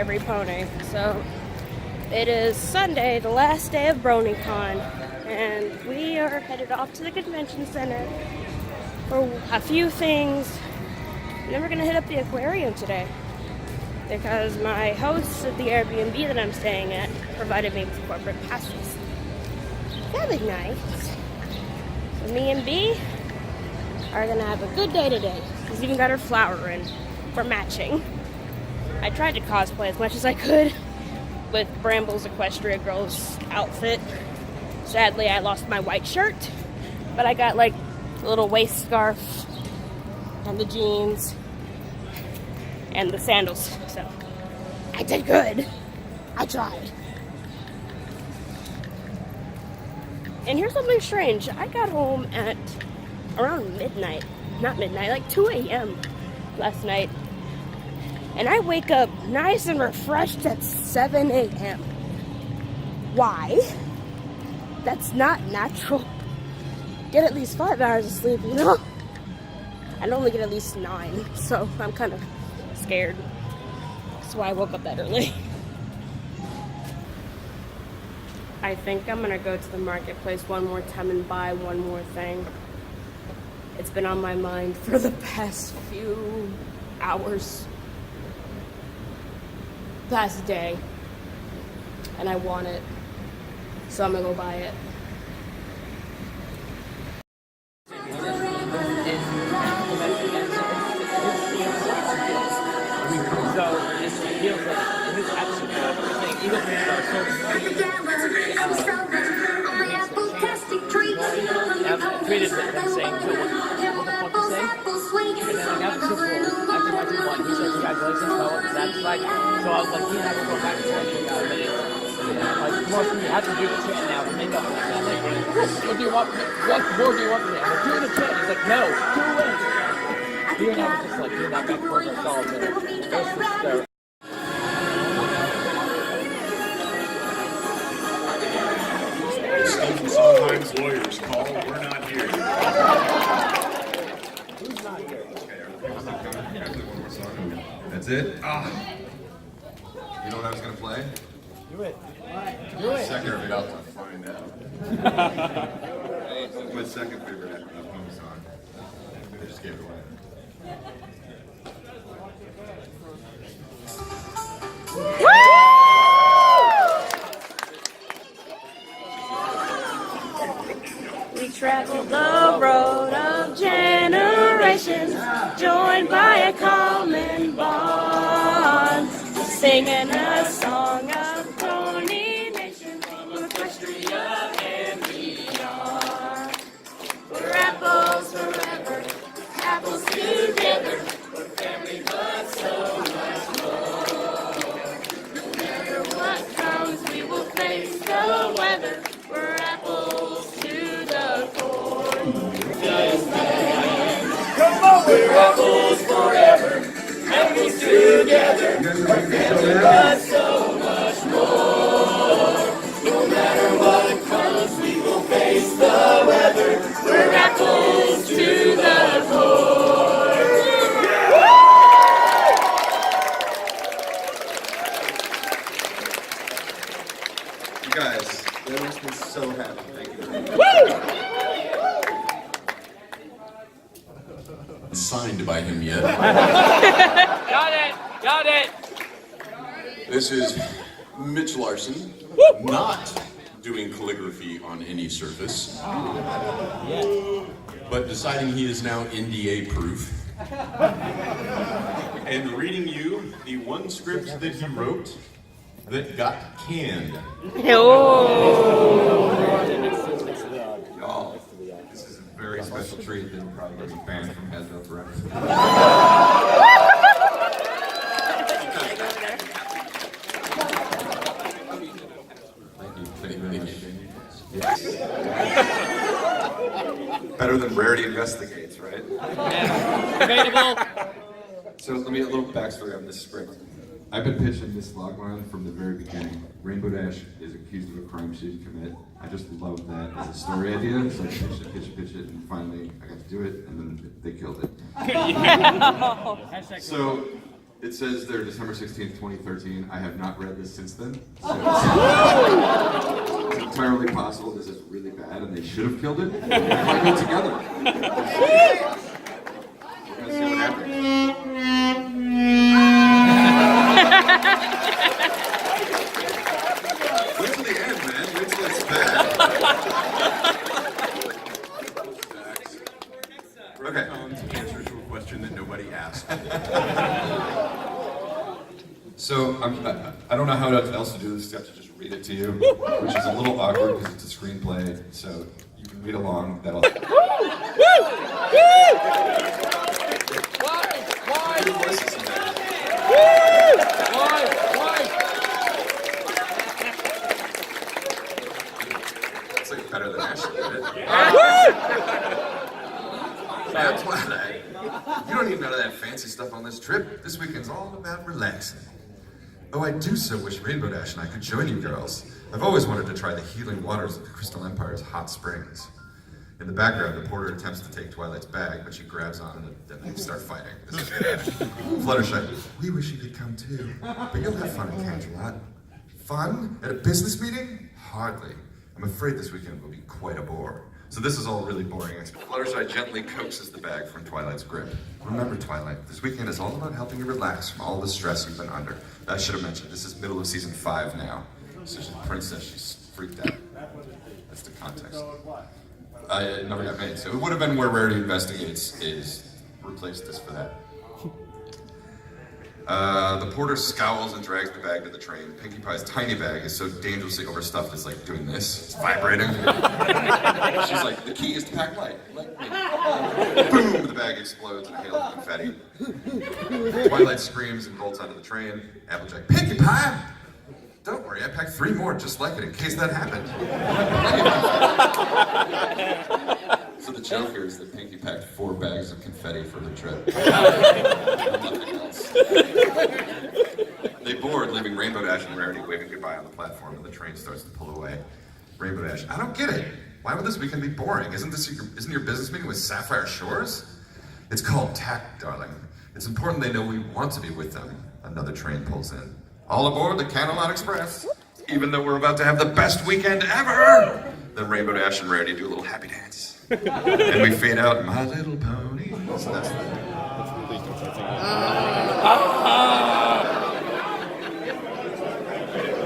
every pony. So it is Sunday, the last day of BronyCon, and we are headed off to the convention center for a few things. And then we're gonna hit up the aquarium today because my hosts at the Airbnb that I'm staying at provided me with corporate passes. That was nice. So me and B are gonna have a good day today. She's even got her flower in for matching. I tried to cosplay as much as I could with Bramble's Equestria Girls outfit. Sadly, I lost my white shirt, but I got like a little waist scarf and the jeans and the sandals, so I did good. I tried. And here's something strange. I got home at around midnight. Not midnight, like 2 a.m. last night. And I wake up nice and refreshed at 7 a.m. Why? That's not natural. Get at least 5 hours of sleep, you know? I'd only get at least 9, so I'm kind of scared. That's why I woke up that early. I think I'm gonna go to the marketplace one more time and buy one more thing. It's been on my mind for the past few hours. Past day. And I want it. So I'm gonna go buy it. Tweeted them saying, so what the fuck to say? And then like after watching one, he said congratulations, that's right. So I was like, yeah, I will go back to that. But it's like more for me, I have to do the chant now to make up for it. I'm like, what more do you want from me? I'm like, do the chant. He's like, no, do it. He and I was just like doing that back and forth ourselves, and it was hysterical. Sometimes lawyers call, we're not here. Who's not here? That's it? Ah. You know what I was going to play? Do it. Do it. Second favorite. To find out. It's my second favorite home song. I just gave it away. We traveled the road of generations, joined by a common bond, singing a song of Brony Nation from Equestria and beyond. We're apples forever, apples together, we're family but so much more. No matter what comes, we will face the weather. We're apples to the core. Come on, we're apples forever, apples together. We're family, but so much more. No matter what comes, we will face the weather. We're apples to the core. You guys, that makes me so happy. Thank you. Signed by him yet. Got it! Got it! This is Mitch Larson, not doing calligraphy on any surface, but deciding he is now NDA proof, and reading you the one script that he wrote that got canned. Oh. Y'all, this is a very special treat that will probably be banned from Hasbro forever. Thank you. Yes. Better than Rarity Investigates, right? Debatable. So let me get a little backstory on this script. I've been pitching this logline from the very beginning. Rainbow Dash is accused of a crime she didn't commit. I just loved that as a story idea, so I pitched it, and finally I got to do it, and then they killed it. Yeah. So It says there December 16th, 2013. I have not read this since then. So it's entirely possible this is really bad and they should have killed it. We're going to go together. We're going to see what happens. Wait till the end, man. Wait till it's bad. Okay. Answer to a question that nobody asked. So I don't know how else to do this except to just read it to you, which is a little awkward because it's a screenplay. So you can read along. That'll. Why? It's like better than Ashley did it. Now, Twilight, you don't need none of that fancy stuff on this trip. This weekend's all about relaxing. Oh, I do so wish Rainbow Dash and I could join you girls. I've always wanted to try the healing waters of the Crystal Empire's hot springs. In the background, the porter attempts to take Twilight's bag, but she grabs on it and they start fighting. This is Fluttershy, we wish you could come too, but you'll have fun at Canterlot. Fun? At a business meeting? Hardly. I'm afraid this weekend will be quite a bore. So this is all really boring. Fluttershy gently coaxes the bag from Twilight's grip. Remember, Twilight, this weekend is all about helping you relax from all the stress you've been under. I should have mentioned, this is middle of season 5 now. So she's a princess, she's freaked out. That's the context. It never got made, so it would have been where Rarity Investigates is replaced this for that. The porter scowls and drags the bag to the train. Pinkie Pie's tiny bag is so dangerously overstuffed, it's like doing this. It's vibrating. She's like, the key is to pack light. Like me. Boom! The bag explodes in a hail of confetti. Twilight screams and bolts onto the train. Applejack, Pinkie Pie! Don't worry, I packed 3 more just like it in case that happened. So the joke here is that Pinkie packed 4 bags of confetti for the trip. Nothing else. They board, leaving Rainbow Dash and Rarity waving goodbye on the platform, and the train starts to pull away. Rainbow Dash, I don't get it. Why would this weekend be boring? Isn't your business meeting with Sapphire Shores? It's called tact, darling. It's important they know we want to be with them. Another train pulls in. All aboard the Canterlot Express. Even though we're about to have the best weekend ever! Then Rainbow Dash and Rarity do a little happy dance. And we fade out, My Little Pony. So that's the...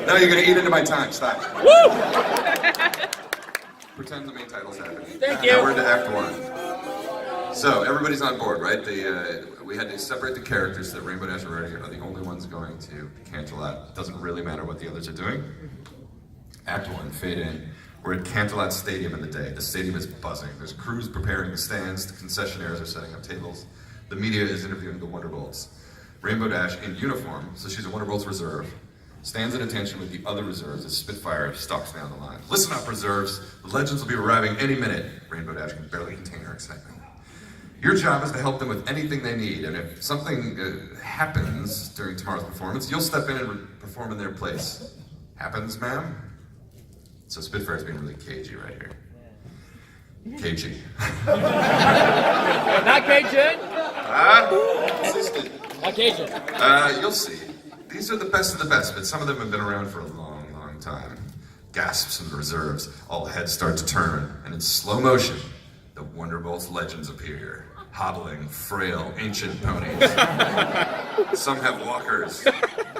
No, you're gonna eat into my time, stop. Pretend the main title's happening. Thank you. Now we're into Act 1. So, everybody's on board, right? We had to separate the characters so that Rainbow Dash and Rarity are the only ones going to Canterlot. Doesn't really matter what the others are doing. Act 1, fade in. We're at Canterlot Stadium in the day. The stadium is buzzing. There's crews preparing the stands, the concessionaires are setting up tables. The media is interviewing the Wonderbolts. Rainbow Dash, in uniform, so she's a Wonderbolts reserve, stands at attention with the other reserves as Spitfire stalks down the line. Listen up, reserves. The legends will be arriving any minute. Rainbow Dash can barely contain her excitement. Your job is to help them with anything they need, and if something happens during tomorrow's performance, you'll step in and perform in their place. Happens, ma'am? So Spitfire's being really cagey right here. Cagey. Not Cajun? Consistent. Not Cajun. You'll see. These are the best of the best, but some of them have been around for a long, long time. Gasps from the reserves, all heads start to turn, and in slow motion, the Wonderbolts legends appear. Hobbling, frail, ancient ponies. Some have walkers.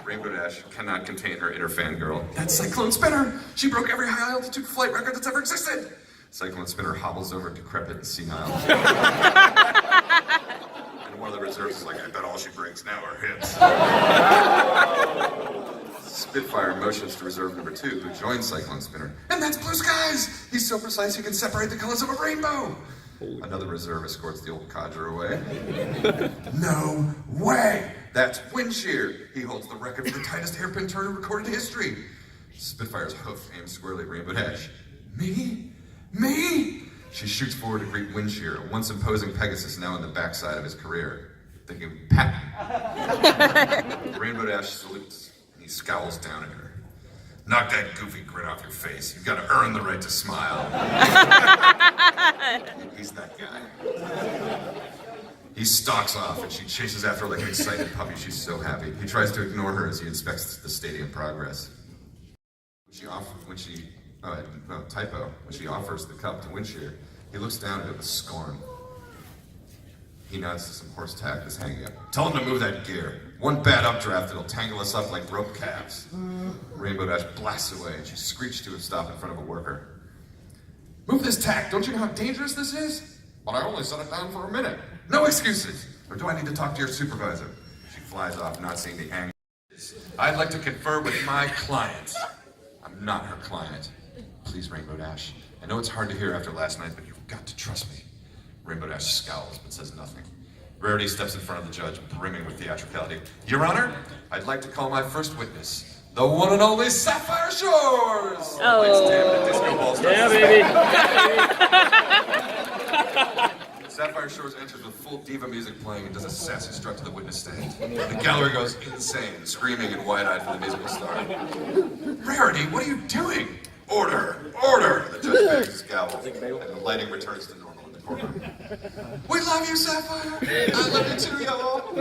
Rainbow Dash cannot contain her inner fangirl. That's Cyclone Spinner! She broke every high-altitude flight record that's ever existed! Cyclone Spinner hobbles over decrepit and senile. And one of the reserves is like, I bet all she brings now are hips. Spitfire motions to reserve number 2, who joins Cyclone Spinner. And that's Blue Skies! He's so precise he can separate the colors of a rainbow! Another reserve escorts the old codger away. No way! That's Windshear! He holds the record for the tightest hairpin turn in recorded history. Spitfire's hoof aims squarely at Rainbow Dash. Me? Me? She shoots forward to greet Windshear, a once imposing Pegasus now on the backside of his career. Thinking, Pat. Rainbow Dash salutes, and he scowls down at her. Knock that goofy grin off your face. You've got to earn the right to smile. He's that guy. He stalks off, and she chases after her like an excited puppy. She's so happy. He tries to ignore her as he inspects the stadium progress. When she offers the cup to Windshear, he looks down at it with scorn. He nods to some horse tack that's hanging up. Tell him to move that gear. One bad updraft, it'll tangle us up like rope calves. Rainbow Dash blasts away, and she screeches to a stop in front of a worker. Move this tack. Don't you know how dangerous this is? But I only set it down for a minute. No excuses. Or do I need to talk to your supervisor? She flies off, not seeing the anger. I'd like to confer with my client. I'm not her client. Please, Rainbow Dash. I know it's hard to hear after last night, but you've got to trust me. Rainbow Dash scowls, but says nothing. Rarity steps in front of the judge, brimming with theatricality. Your Honor, I'd like to call my first witness, the one and only Sapphire Shores! Oh. Lights dim and a disco ball starts Yeah, to baby. Sapphire Shores enters with full diva music playing and does a sassy strut to the witness stand. The gallery goes insane, screaming and wide-eyed for the musical star. Rarity, what are you doing? Order! Order! The judge bangs his gavel, and the lighting returns to normal in the courtroom. We love you, Sapphire! I love you too, Yellow!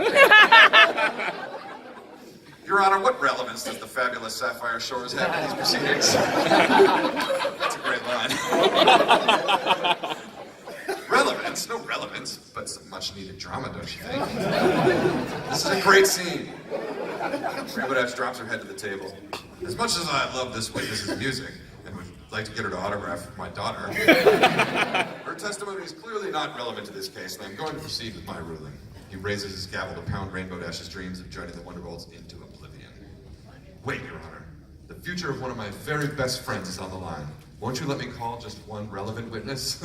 Your Honor, what relevance does the fabulous Sapphire Shores have in these proceedings? That's a great line. Relevance? No relevance, but some much-needed drama, don't you think? This is a great scene. Rainbow Dash drops her head to the table. As much as I love this witness's music, and would like to get her to autograph my daughter, her testimony is clearly not relevant to this case, and I'm going to proceed with my ruling. He raises his gavel to pound Rainbow Dash's dreams of joining the Wonderbolts into oblivion. Wait, Your Honor. The future of one of my very best friends is on the line. Won't you let me call just one relevant witness?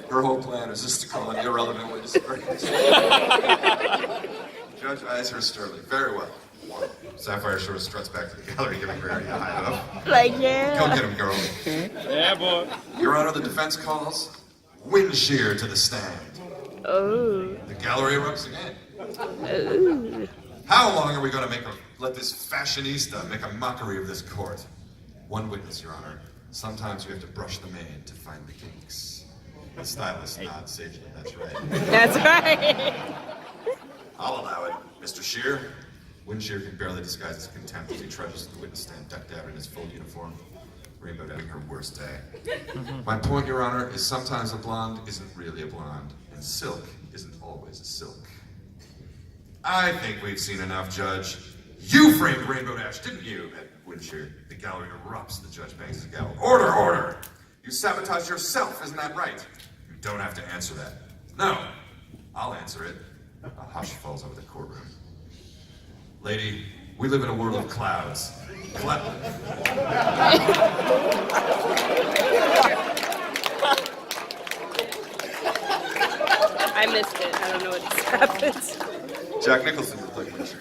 Her whole plan is just to call an irrelevant witness. Judge eyes her sternly. Very well. Sapphire Shores struts back to the gallery, giving Rarity a high up. Like, yeah. Go get him, girl. Yeah, boy. Your Honor, the defense calls Windshear to the stand. Oh. The gallery erupts again. Ooh. How long are we going to let this fashionista make a mockery of this court? One witness, Your Honor. Sometimes you have to brush the maid to find the kinks. The stylist nods sagely. That's right. That's right. I'll allow it, Mr. Shear. Windshear can barely disguise his contempt as he trudges to the witness stand, decked out in his full uniform. Rainbow having her worst day. My point, Your Honor, is sometimes a blonde isn't really a blonde, and silk isn't always a silk. I think we've seen enough, Judge. You framed Rainbow Dash, didn't you? At Windshear, the gallery erupts. The judge bangs his gavel. Order, order! You sabotaged yourself, isn't that right? You don't have to answer that. No, I'll answer it. A hush falls over the courtroom. Lady, we live in a world of clouds. I missed it. I don't know what just happened. Jack Nicholson would play Windshear.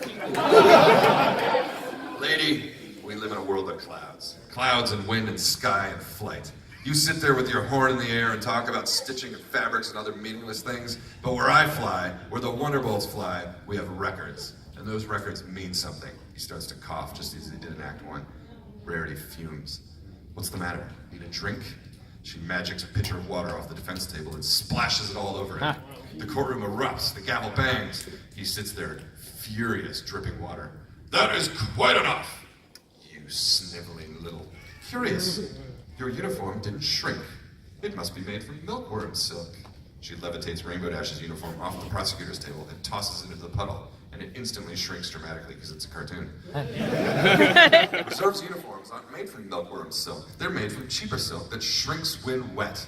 Lady, we live in a world of clouds. Clouds and wind and sky and flight. You sit there with your horn in the air and talk about stitching of fabrics and other meaningless things, but where I fly, where the Wonderbolts fly, we have records. And those records mean something. He starts to cough just as he did in Act 1. Rarity fumes. What's the matter? Need a drink? She magics a pitcher of water off the defense table and splashes it all over him. The courtroom erupts, the gavel bangs. He sits there, furious, dripping water. That is quite enough! You sniveling little... Curious. Your uniform didn't shrink. It must be made from milkworm silk. She levitates Rainbow Dash's uniform off the prosecutor's table and tosses it into the puddle, and it instantly shrinks dramatically because it's a cartoon. Reserve's uniforms aren't made from milkworm silk. They're made from cheaper silk that shrinks when wet.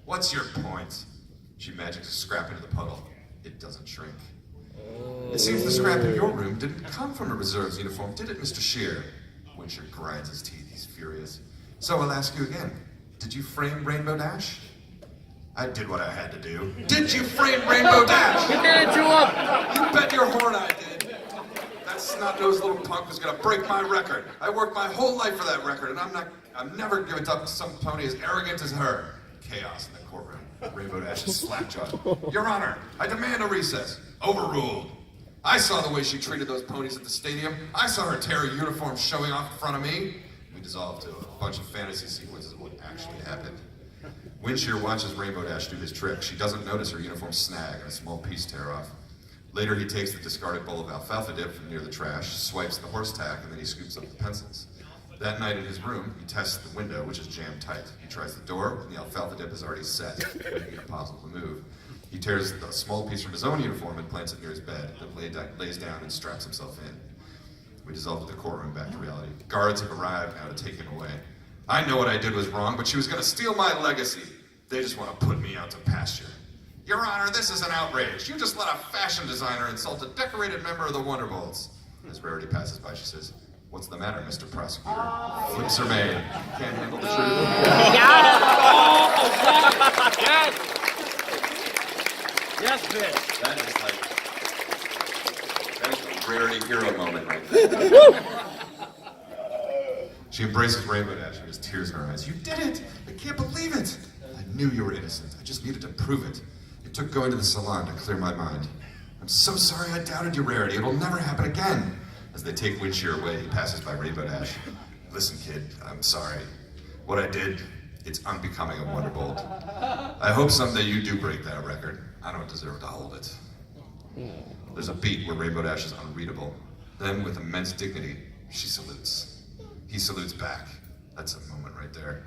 What's your point? She magics a scrap into the puddle. It doesn't shrink. It seems the scrap in your room didn't come from a Reserve's uniform, did it, Mr. Shear? Windshear grinds his teeth. He's furious. So I'll ask you again. Did you frame Rainbow Dash? I did what I had to do. Did you frame Rainbow Dash? You did it to him! You bet your horn I did. That snot-nosed little punk was gonna break my record. I worked my whole life for that record, and I'm never giving up to some pony as arrogant as her. Chaos in the courtroom. Rainbow Dash is slack-jawed. Your Honor, I demand a recess. Overruled. I saw the way she treated those ponies at the stadium. I saw her tear her uniform showing off in front of me. We dissolve to a bunch of fantasy sequences of what actually happened. Windshear watches Rainbow Dash do his trick. She doesn't notice her uniform snag and a small piece tear off. Later, he takes the discarded bowl of alfalfa dip from near the trash, swipes the horse tack, and then he scoops up the pencils. That night in his room, he tests the window, which is jammed tight. He tries the door, and the alfalfa dip is already set, making it impossible to move. He tears a small piece from his own uniform and plants it near his bed, then lays down and straps himself in. We dissolve to the courtroom back to reality. Guards have arrived now to take him away. I know what I did was wrong, but she was going to steal my legacy. They just want to put me out to pasture. Your Honor, this is an outrage. You just let a fashion designer insult a decorated member of the Wonderbolts. As Rarity passes by, she says, "What's the matter, Mr. Prosecutor?" Flips are made. Can't handle the truth. Yes! Yes, bitch. That is a Rarity hero moment right there. She embraces Rainbow Dash and has tears in her eyes. You did it! I can't believe it! I knew you were innocent. I just needed to prove it. It took going to the salon to clear my mind. I'm so sorry I doubted you, Rarity. It'll never happen again. As they take Windshear away, he passes by Rainbow Dash. Listen, kid, I'm sorry. What I did, it's unbecoming of Wonderbolt. I hope someday you do break that record. I don't deserve to hold it. There's a beat where Rainbow Dash is unreadable. Then, with immense dignity, she salutes. He salutes back. That's a moment right there.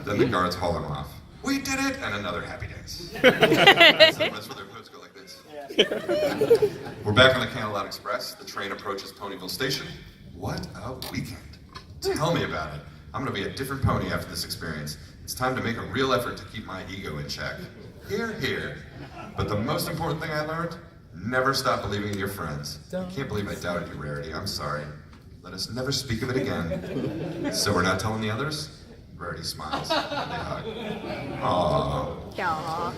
Then the guards haul him off. We did it! And another happy dance. That's where their hoods go like this. We're back on the Candlelight Express. The train approaches Ponyville Station. What a weekend. Tell me about it. I'm gonna be a different pony after this experience. It's time to make a real effort to keep my ego in check. Here, here. But the most important thing I learned, never stop believing in your friends. I can't believe I doubted you, Rarity. I'm sorry. Let us never speak of it again. So we're not telling the others? Rarity smiles, and they hug. Aww.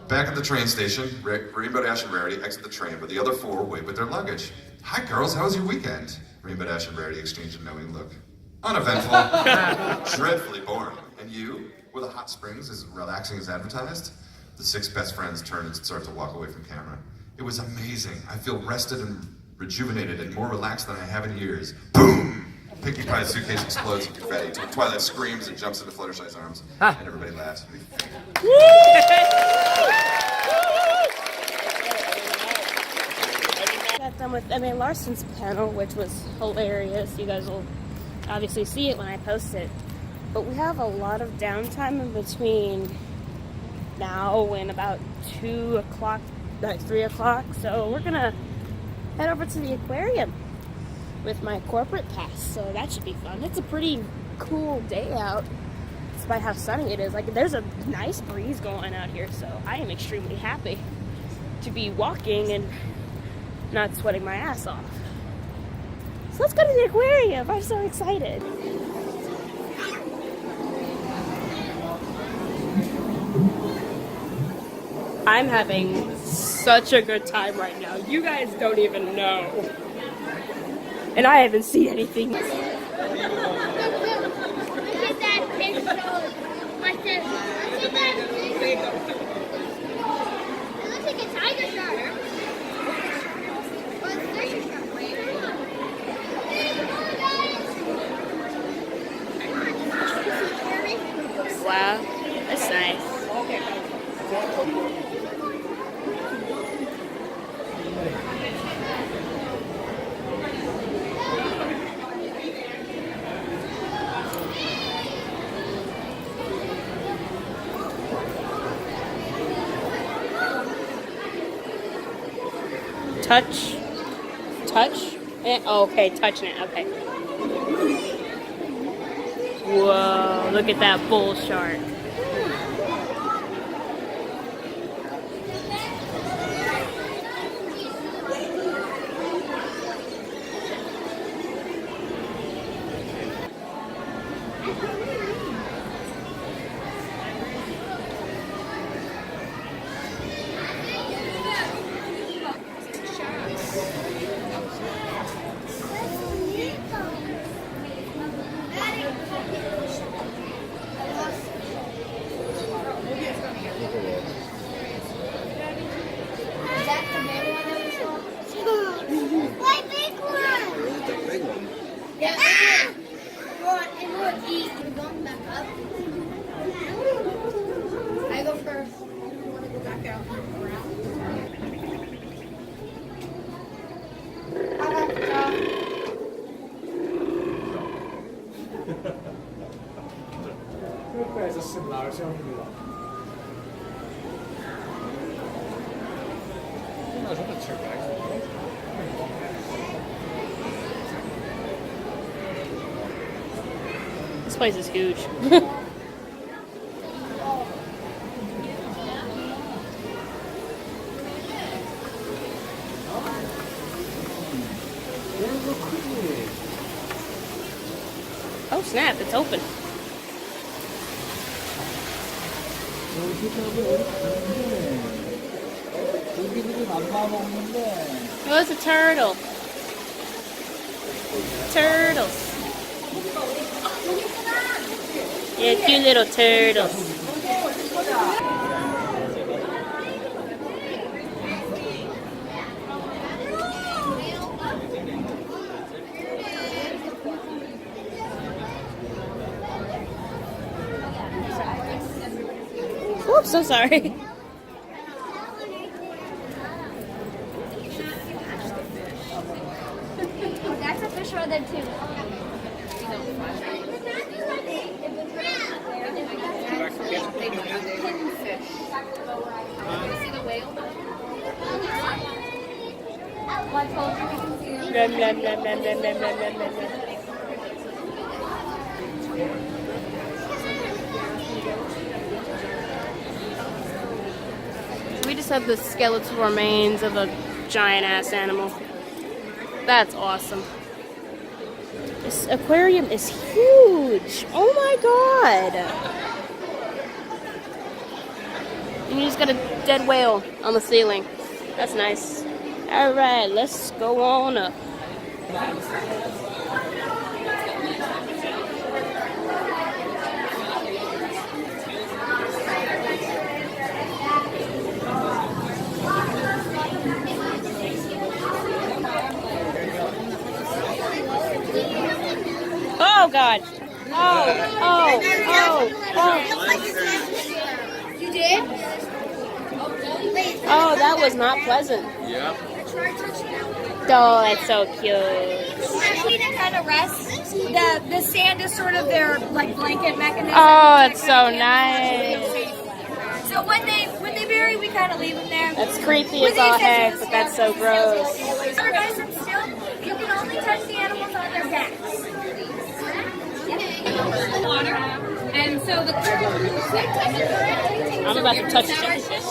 Back at the train station, Rainbow Dash and Rarity exit the train, but the other four wait with their luggage. Hi girls, how was your weekend? Rainbow Dash and Rarity exchange a knowing look. Uneventful. Dreadfully boring. And you? Were the hot springs as relaxing as advertised? The six best friends turn and start to walk away from camera. It was amazing. I feel rested and rejuvenated and more relaxed than I have in years. Boom! Pinkie Pie's suitcase explodes in confetti. Twilight screams and jumps into Fluttershy's arms. And everybody laughs. Got done with Larson's panel, which was hilarious. You guys will obviously see it when I post it. But we have a lot of downtime in between now and about 2 o'clock, like 3 o'clock. So we're gonna head over to the aquarium with my corporate pass, so that should be fun. It's a pretty cool day out, despite how sunny it is. Like, there's a nice breeze going out here, so I am extremely happy to be walking and not sweating my ass off. So let's go to the aquarium. I'm so excited. I'm having such a good time right now. You guys don't even know. And I haven't seen anything. Look at that picture. Like this. Look at that picture. It looks like a tiger shark. Or a fisher shark. Wait, come on, guys. Wow, that's nice. Touch, okay, touching it, okay. Whoa, look at that bull shark. some Larson. This place is huge. Oh snap, it's open. Oh, it's a turtle. Turtles. Yeah, cute little turtles. Oops, so sorry. That's a fish over there too. Blum, blum, blum, blum, blum, blum, blum, blum, blum. We just have the skeletal remains of a giant ass animal. That's awesome. This aquarium is huge. Oh my god. And you just got a dead whale on the ceiling. That's nice. Alright, let's go on up. Oh god. Oh. You did? Oh, that was not pleasant. Yeah. Oh, that's so cute. Actually, to kind of rest. The sand is sort of their like blanket mechanism. Oh, it's so nice. So when they bury, we kind of leave them there. That's creepy as all heck, but that's so gross. Other guys are still. You can only touch the animals on their backs. Water. And so the I'm about to touch jellyfish.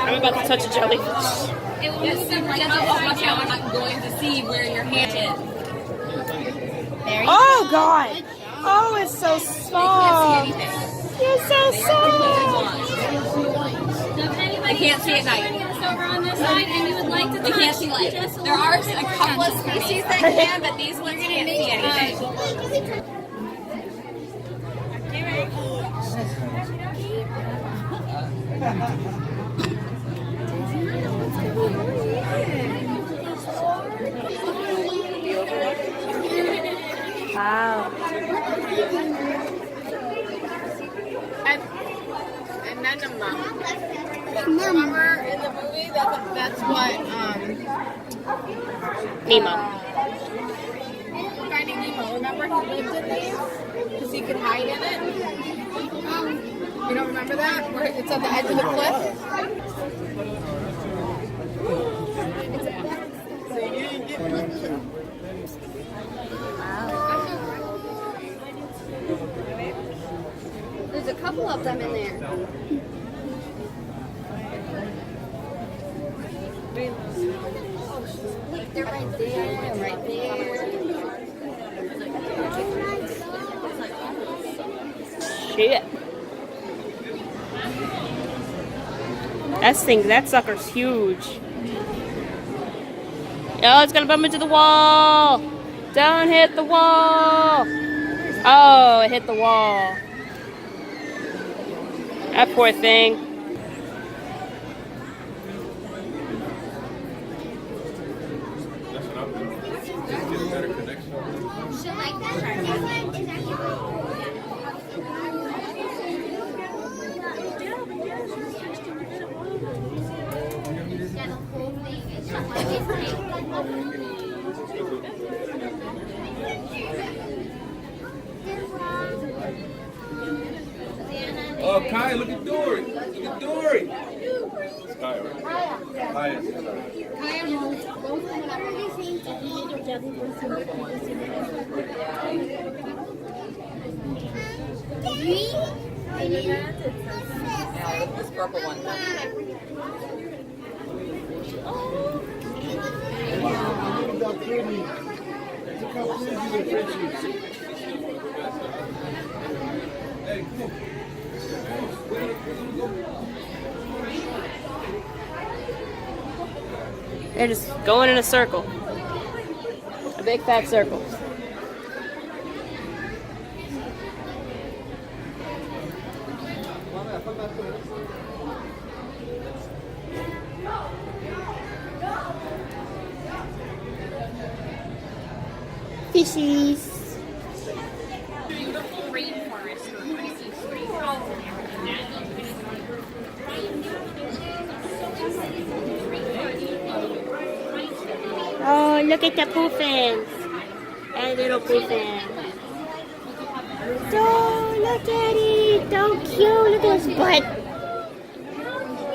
I'm about to touch a jellyfish. It will just seem like, oh, watch out, I'm not going to see where your hand is. Oh god! Oh, it's so soft. You're so soft. I can't see at night. Over on this side, and you would like to touch. They can't see light. There are a couple of species that can, but these ones can't see anything. Wow. And then remember in the movie that's what Nemo. Finding Nemo. Remember he lived in these because he could hide in it. You don't remember that? Where it's at the edge of the cliff. So you didn't get one. There's a couple of them in there. Look, they're right there, right there. Shit. That sucker's huge. Oh, it's gonna bump into the wall. Don't hit the wall. Oh, it hit the wall. That poor thing. Kaya, look at Dory. Look at Dory. It's Kaya, right? Kaya. This purple one. They're just going in a circle. A big fat circle. Fishies. Beautiful rainforest. Oh, look at the puffins. Hey, little puffin. Oh, look at it. So cute. Look at his butt.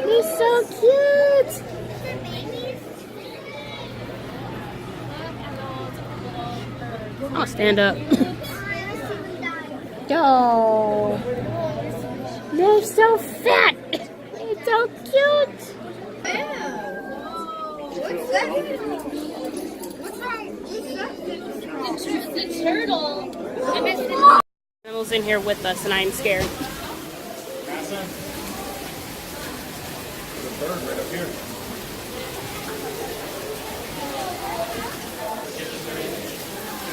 He's so cute. I'll stand up. Oh, they're so fat. They're so cute. What's that? What's wrong? The turtle. Animals in here with us, and I'm scared. There's a bird right up here.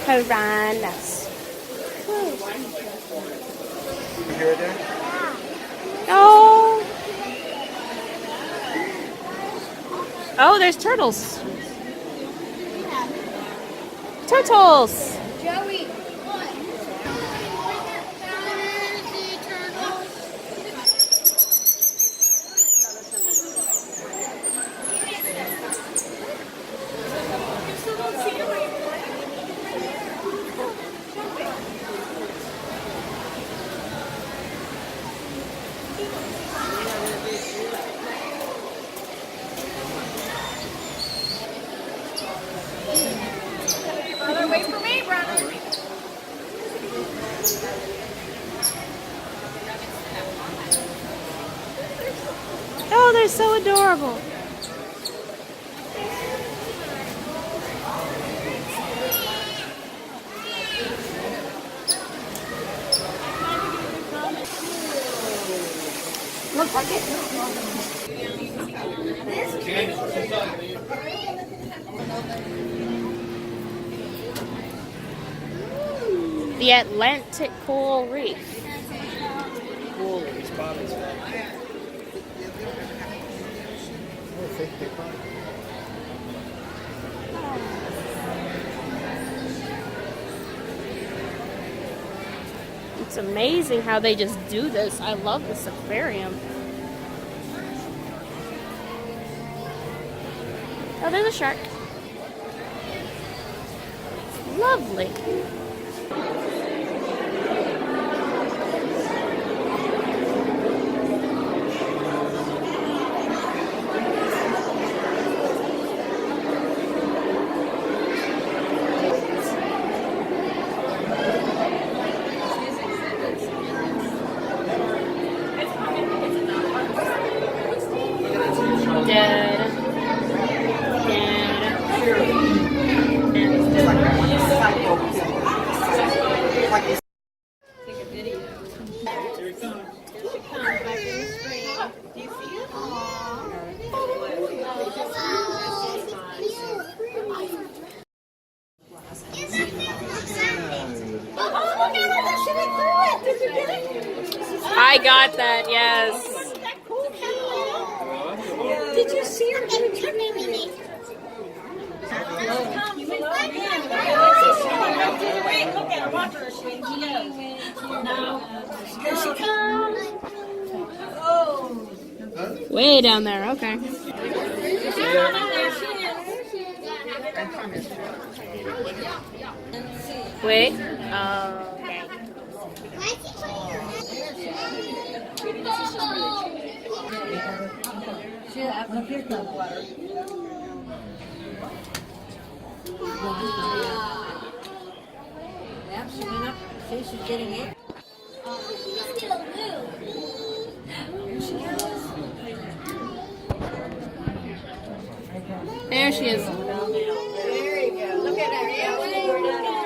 Piranhas. You hear it there? Oh. Oh, there's turtles. Turtles. Joey. Wait for me, brother. Oh, they're so adorable. Looks like it. The Atlantic Coral Reef. Cool, these bottoms. It's amazing how they just do this. I love this aquarium. Oh, there's a shark. Lovely. I got that, yes. Did you see her do it? Look at her, watch her. She knows. Here she comes. Oh. Way down there, okay. Wait. Okay. Yep, she went up. See, she's getting it. She just did a move. There she goes. There she is. There you go. Look at her. Yeah, look at her.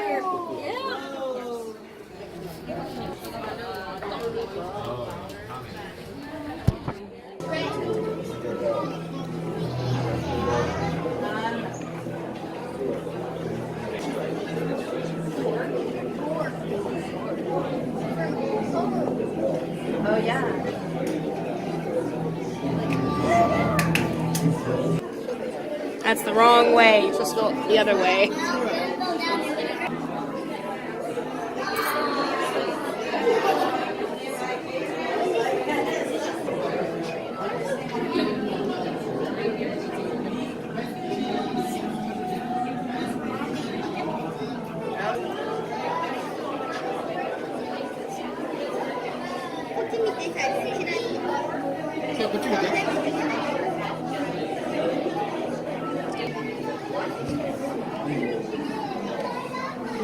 Oh, yeah. That's the wrong way. You're supposed to go the other way.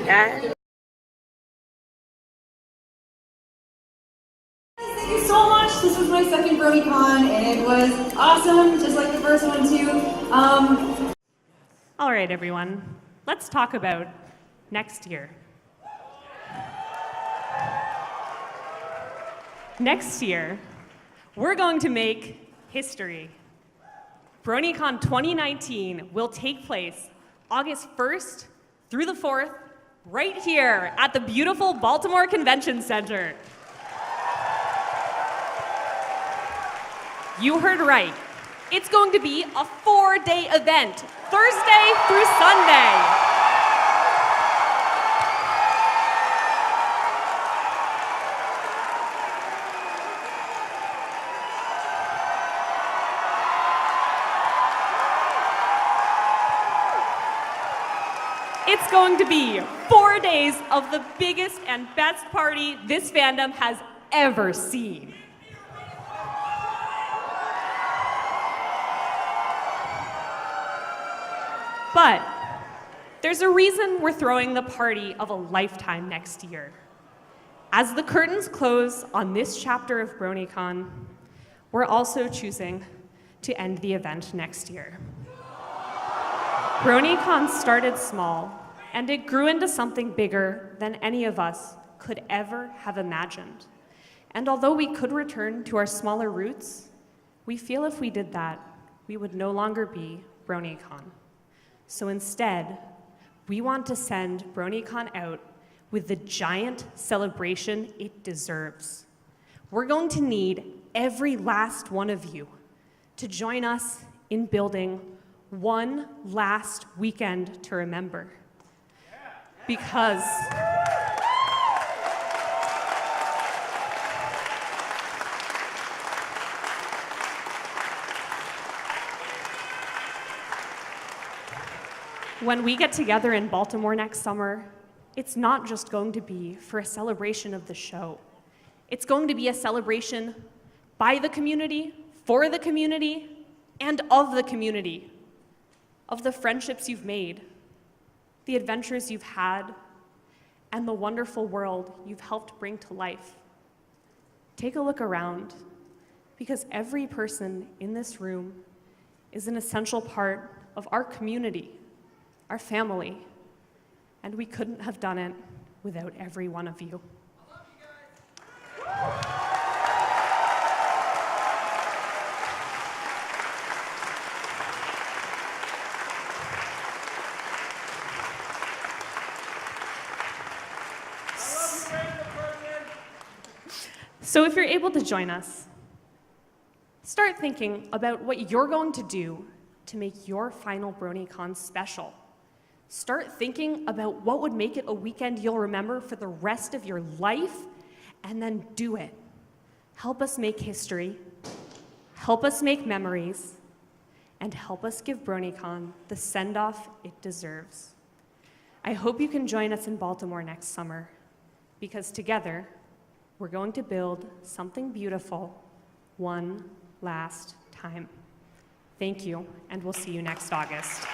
Yeah. Thank you so much. This was my second BronyCon, and it was awesome, just like the first one too. All right, everyone. Let's talk about next year. Next year, we're going to make history. BronyCon 2019 will take place August 1st through the 4th, right here at the beautiful Baltimore Convention Center. You heard right. It's going to be a 4-day event, Thursday through Sunday. It's going to be 4 days of the biggest and best party this fandom has ever seen. But there's a reason we're throwing the party of a lifetime next year. As the curtains close on this chapter of BronyCon, we're also choosing to end the event next year. BronyCon started small, and it grew into something bigger than any of us could ever have imagined. And although we could return to our smaller roots, we feel if we did that, we would no longer be BronyCon. So instead, we want to send BronyCon out with the giant celebration it deserves. We're going to need every last one of you to join us in building one last weekend to remember. Because when we get together in Baltimore next summer, it's not just going to be for a celebration of the show. It's going to be a celebration by the community, for the community, and of the community, of the friendships you've made, the adventures you've had, and the wonderful world you've helped bring to life. Take a look around, because every person in this room is an essential part of our community, our family, and we couldn't have done it without every one of you. So if you're able to join us, start thinking about what you're going to do to make your final BronyCon special. Start thinking about what would make it a weekend you'll remember for the rest of your life, and then do it. Help us make history, help us make memories, and help us give BronyCon the send-off it deserves. I hope you can join us in Baltimore next summer, because together, we're going to build something beautiful one last time. Thank you, and we'll see you next August.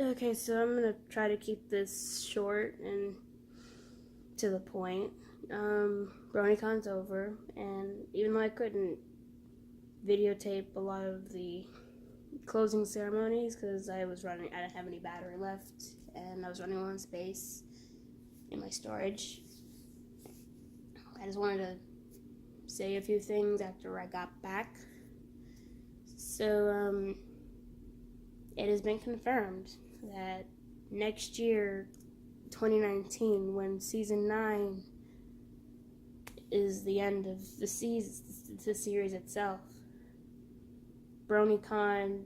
Okay, so I'm gonna try to keep this short and to the point. BronyCon's over, and even though I couldn't videotape a lot of the closing ceremonies because I didn't have any battery left, and I was running low on space in my storage, I just wanted to say a few things after I got back. So, it has been confirmed that next year, 2019, when season 9 is the end of the series itself, BronyCon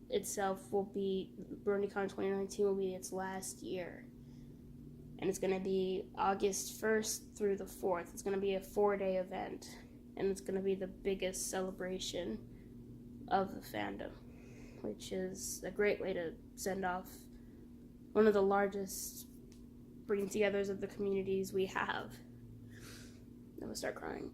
itself BronyCon 2019 will be its last year. And it's going to be August 1st through the 4th. It's going to be a 4-day event, and it's going to be the biggest celebration of the fandom, which is a great way to send off one of the largest bringing togethers of the communities we have. I'm gonna start crying.